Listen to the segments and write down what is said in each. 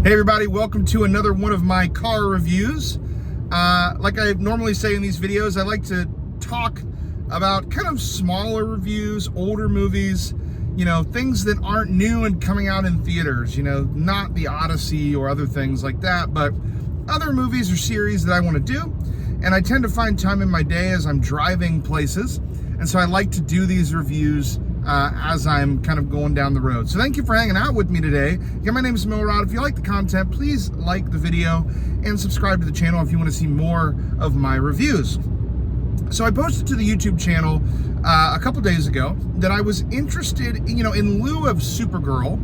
Hey everybody, welcome to another one of my car reviews. Like I normally say in these videos, I like to talk about kind of smaller reviews, older movies, things that aren't new and coming out in theaters, not the Odyssey or other things like that, but other movies or series that I want to do. And I tend to find time in my day as I'm driving places. And so I like to do these reviews as I'm kind of going down the road. So thank you for hanging out with me today. Again, my name is Milrod. If you like the content, please like the video and subscribe to the channel if you want to see more of my reviews. So I posted to the YouTube channel a couple days ago that I was interested, in lieu of Supergirl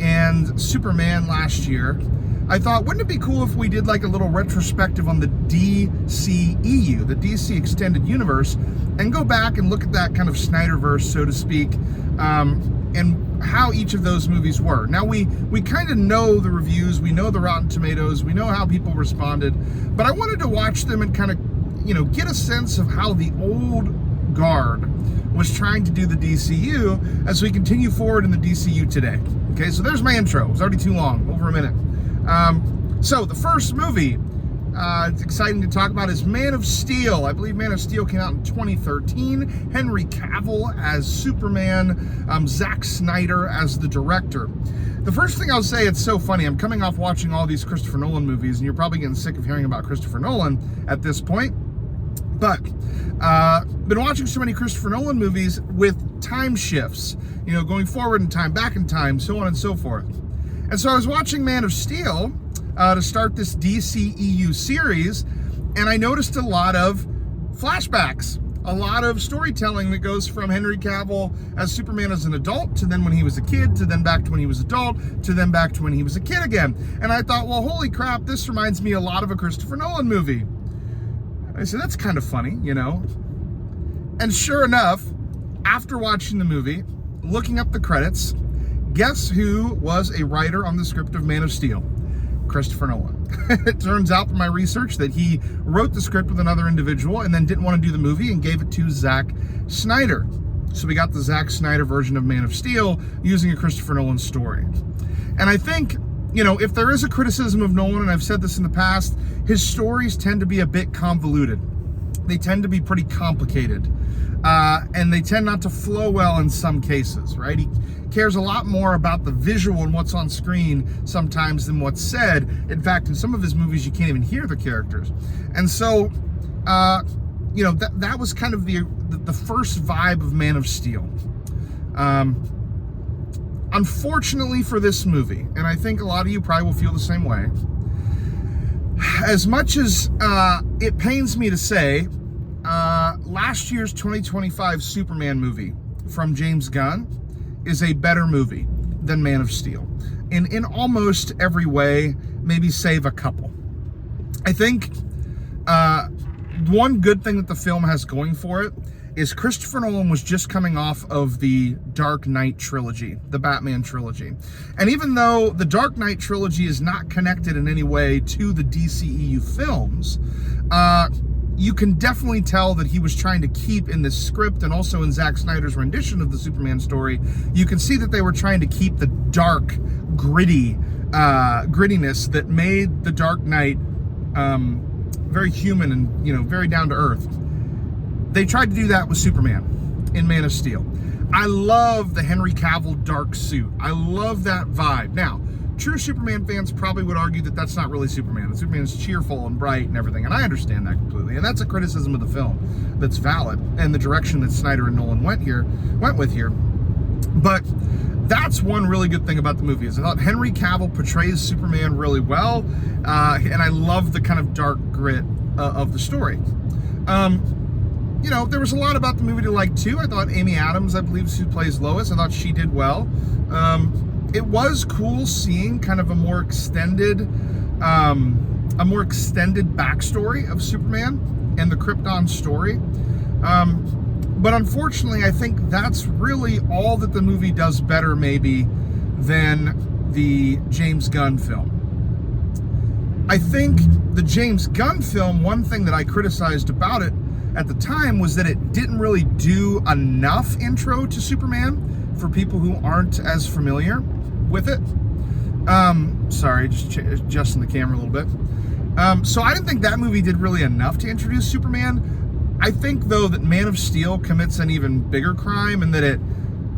and Superman last year, I thought, wouldn't it be cool if we did like a little retrospective on the DCEU, the DC Extended Universe, and go back and look at that kind of Snyderverse, so to speak, and how each of those movies were. Now, we kind of know the reviews, we know the Rotten Tomatoes, we know how people responded, but I wanted to watch them and kind of, get a sense of how the old guard was trying to do the DCU as we continue forward in the DCU today. Okay, so there's my intro. It was already too long, over a minute. So the first movie it's exciting to talk about is Man of Steel. I believe Man of Steel came out in 2013. Henry Cavill as Superman, Zack Snyder as the director. The first thing I'll say, it's so funny. I'm coming off watching all these Christopher Nolan movies, and you're probably getting sick of hearing about Christopher Nolan at this point. But been watching so many Christopher Nolan movies with time shifts, going forward in time, back in time, so on and so forth. And so I was watching Man of Steel to start this DCEU series, and I noticed a lot of flashbacks, a lot of storytelling that goes from Henry Cavill as Superman as an adult, to then when he was a kid, to then back to when he was adult, to then back to when he was a kid again. And I thought, well, holy crap, this reminds me a lot of a Christopher Nolan movie. And I said, that's kind of funny, And sure enough, after watching the movie, looking up the credits, guess who was a writer on the script of Man of Steel? Christopher Nolan. It turns out from my research that he wrote the script with another individual and then didn't want to do the movie and gave it to Zack Snyder. So we got the Zack Snyder version of Man of Steel using a Christopher Nolan story. And I think, if there is a criticism of Nolan, and I've said this in the past, his stories tend to be a bit convoluted. They tend to be pretty complicated. And they tend not to flow well in some cases, right? He cares a lot more about the visual and what's on screen sometimes than what's said. In fact, in some of his movies, you can't even hear the characters. And so, that was kind of the first vibe of Man of Steel. Unfortunately for this movie, and I think a lot of you probably will feel the same way, as much as it pains me to say, last year's 2025 Superman movie from James Gunn is a better movie than Man of Steel. In almost every way, maybe save a couple. I think one good thing that the film has going for it is Christopher Nolan was just coming off of the Dark Knight trilogy, the Batman trilogy. And even though the Dark Knight trilogy is not connected in any way to the DCEU films, you can definitely tell that he was trying to keep in this script, and also in Zack Snyder's rendition of the Superman story, you can see that they were trying to keep the dark, grittiness that made the Dark Knight very human and, very down to earth. They tried to do that with Superman in Man of Steel. I love the Henry Cavill dark suit. I love that vibe. Now, true Superman fans probably would argue that that's not really Superman. That Superman is cheerful and bright and everything, and I understand that completely. And that's a criticism of the film that's valid, and the direction that Snyder and Nolan went with here. But that's one really good thing about the movie, is I thought Henry Cavill portrays Superman really well, and I love the kind of dark grit of the story. There was a lot about the movie to like too. I thought Amy Adams, I believe, who plays Lois, I thought she did well. It was cool seeing kind of a more extended backstory of Superman and the Krypton story. But unfortunately, I think that's really all that the movie does better, maybe, than the James Gunn film. I think the James Gunn film, one thing that I criticized about it at the time was that it didn't really do enough intro to Superman for people who aren't as familiar with it. sorry, just adjusting the camera a little bit. So I didn't think that movie did really enough to introduce Superman. I think, though, that Man of Steel commits an even bigger crime and that it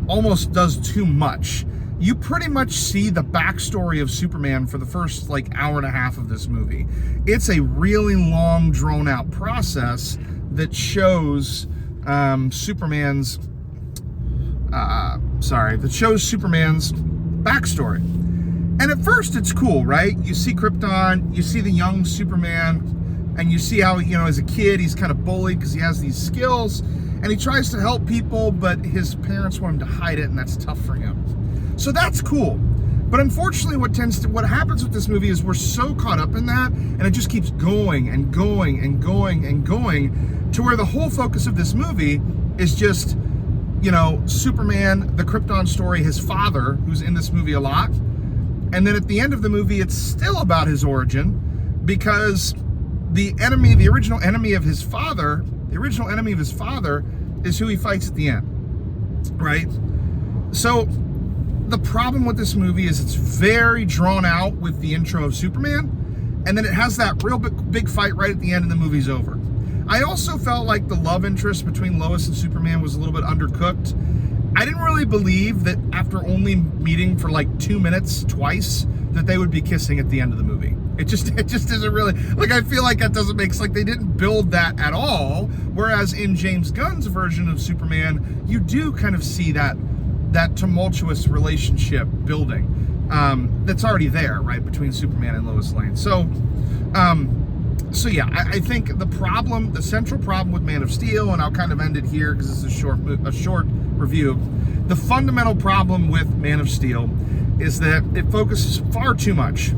almost does too much. You pretty much see the backstory of Superman for the first, like, hour and a half of this movie. It's a really long, drawn-out process that shows Superman's backstory. And at first it's cool, right? You see Krypton, you see the young Superman, and you see how, as a kid, he's kind of bullied because he has these skills, and he tries to help people, but his parents want him to hide it, and that's tough for him. So that's cool. But unfortunately, what happens with this movie is we're so caught up in that, and it just keeps going and going and going and going to where the whole focus of this movie is just, Superman, the Krypton story, his father, who's in this movie a lot. And then at the end of the movie, it's still about his origin, because the original enemy of his father is who he fights at the end, right? So the problem with this movie is it's very drawn out with the intro of Superman, and then it has that real big fight right at the end and the movie's over. I also felt like the love interest between Lois and Superman was a little bit undercooked. I didn't really believe that after only meeting for like 2 minutes twice that they would be kissing at the end of the movie. It just isn't really, like, I feel like that doesn't make, like, they didn't build that at all. Whereas in James Gunn's version of Superman, you do kind of see that tumultuous relationship building that's already there, right, between Superman and Lois Lane. So yeah, I think the central problem with Man of Steel, and I'll kind of end it here because it's a short review. The fundamental problem with Man of Steel is that it focuses far too much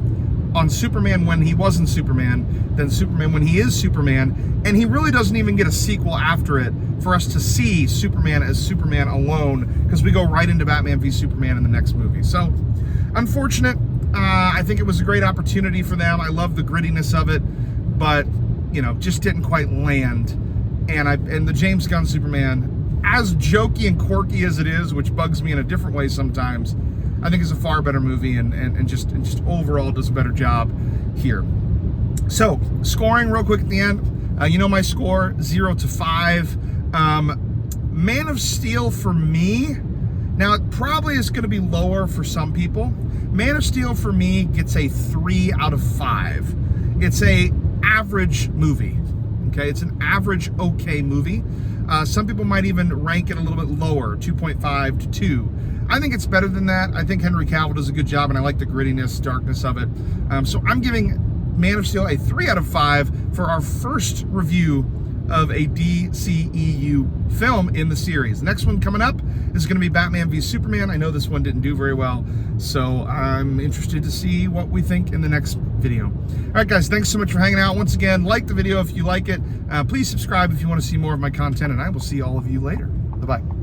on Superman when he wasn't Superman, than Superman when he is Superman, and he really doesn't even get a sequel after it for us to see Superman as Superman alone, because we go right into Batman v Superman in the next movie. So, unfortunate. I think it was a great opportunity for them. I love the grittiness of it, but just didn't quite land. And the James Gunn Superman, as jokey and quirky as it is, which bugs me in a different way sometimes, I think is a far better movie and just overall does a better job here. So, scoring real quick at the end. My score, 0 to 5. Man of Steel for me, now it probably is going to be lower for some people. Man of Steel for me gets a 3 out of 5. It's a average movie. Okay, it's an average okay movie. Some people might even rank it a little bit lower, 2.5 to 2. I think it's better than that. I think Henry Cavill does a good job, and I like the grittiness, darkness of it. So I'm giving Man of Steel a 3 out of 5 for our first review of a DCEU film in the series. The next one coming up is going to be Batman v Superman. I know this one didn't do very well, so I'm interested to see what we think in the next video. All right, guys, thanks so much for hanging out. Once again, like the video if you like it. Please subscribe if you want to see more of my content, and I will see all of you later. Bye-bye.